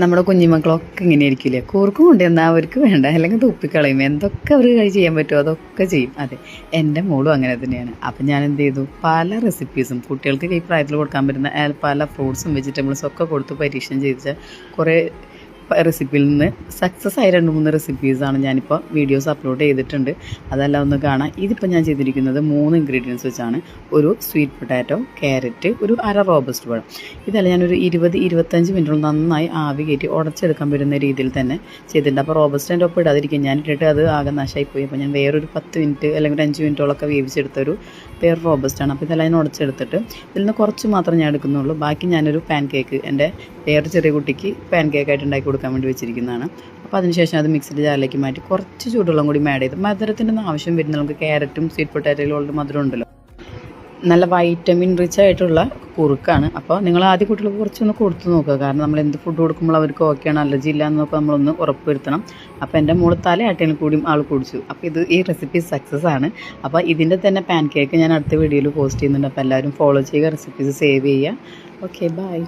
നമ്മുടെ കുഞ്ഞുമക്കളൊക്കെ ഇങ്ങനെ ആയിരിക്കില്ലേ, കൂർക്കും കൊണ്ട് എന്നാൽ അവർക്ക് വേണ്ട, അല്ലെങ്കിൽ തുപ്പിക്കളയും. എന്തൊക്കെ അവർ ചെയ്യാൻ പറ്റുമോ അതൊക്കെ ചെയ്യും. അതെ, എൻ്റെ മോളും അങ്ങനെ തന്നെയാണ്. അപ്പം ഞാൻ എന്ത് ചെയ്തു, പല റെസിപ്പീസും കുട്ടികൾക്ക് ഈ പ്രായത്തിൽ കൊടുക്കാൻ പറ്റുന്ന പല ഫ്രൂട്ട്സും വെജിറ്റബിൾസും ഒക്കെ കൊടുത്ത് പരീക്ഷണം ചെയ്തിട്ട് കുറേ റെസിപ്പിയിൽ നിന്ന് സക്സസ് ആയ 2-3 റെസിപ്പീസാണ് ഞാനിപ്പോൾ വീഡിയോസ് അപ്ലോഡ് ചെയ്തിട്ടുണ്ട്. അതെല്ലാം ഒന്ന് കാണാം. ഇതിപ്പോൾ ഞാൻ ചെയ്തിരിക്കുന്നത് 3 ഇൻഗ്രീഡിയൻസ് വെച്ചാണ്. ഒരു സ്വീറ്റ് പൊട്ടാറ്റോ, ക്യാരറ്റ്, ഒരു അര റോബസ്റ്റ് പഴം. ഇതെല്ലാം ഞാനൊരു 20-25 മിനിറ്റോളം നന്നായി ആവി കയറ്റി ഉടച്ചെടുക്കാൻ പറ്റുന്ന രീതിയിൽ തന്നെ ചെയ്തിട്ടുണ്ട്. അപ്പോൾ റോബസ്റ്റിൻ്റെ ഒപ്പം ഇടാതിരിക്കും, ഞാൻ ഇട്ടിട്ട് അത് ആകെ നാശമായിപ്പോയി. അപ്പോൾ ഞാൻ വേറൊരു 10 മിനിറ്റ് അല്ലെങ്കിൽ 5 മിനിറ്റോളൊക്കെ വേവിച്ചെടുത്തൊരു വേറെ റോബസ്റ്റാണ്. അപ്പോൾ ഇതെല്ലാം ഞാൻ ഉടച്ചെടുത്തിട്ട് ഇതിൽ നിന്ന് കുറച്ച് മാത്രം ഞാൻ എടുക്കുന്നുള്ളൂ. ബാക്കി ഞാനൊരു പാൻ കേക്ക് എൻ്റെ വേറെ ചെറിയ കുട്ടിക്ക് പാൻ കേക്കായിട്ട് ഉണ്ടാക്കി കൊടുക്കാൻ വേണ്ടി വെച്ചിരിക്കുന്നതാണ്. അപ്പോൾ അതിനുശേഷം അത് മിക്സിയുടെ ജാറിലേക്ക് മാറ്റി കുറച്ച് ചൂടുവെള്ളം കൂടി ആഡ് ചെയ്ത്, മധുരത്തിൻ്റെ ഒന്നും ആവശ്യം വരുന്ന നമുക്ക് ക്യാരറ്റും സ്വീറ്റ് പൊട്ടാറ്റോയിലും ഉള്ള മധുരം ഉണ്ടല്ലോ, നല്ല വൈറ്റമിൻ റിച്ച് ആയിട്ടുള്ള കുറുക്കാണ്. അപ്പോൾ നിങ്ങൾ ആദ്യം കുട്ടികൾക്ക് കുറച്ചൊന്ന് കൊടുത്തു നോക്കുക. കാരണം നമ്മൾ എന്ത് ഫുഡ് കൊടുക്കുമ്പോൾ അവർക്ക് ഓക്കെയാണ്, അലർജി ഇല്ല എന്നൊക്കെ നമ്മളൊന്ന് ഉറപ്പ് വരുത്തണം. അപ്പോൾ എൻ്റെ മോള് തലയാട്ടേനും കൂടിയും ആൾ കുടിച്ചു. അപ്പോൾ ഈ റെസിപ്പി സക്സസ് ആണ്. അപ്പോൾ ഇതിൻ്റെ തന്നെ പാൻ കേക്ക് ഞാൻ അടുത്ത വീഡിയോയിൽ പോസ്റ്റ് ചെയ്യുന്നുണ്ട്. അപ്പോൾ എല്ലാവരും ഫോളോ ചെയ്യുക, റെസിപ്പീസ് സേവ് ചെയ്യുക. Okay, by.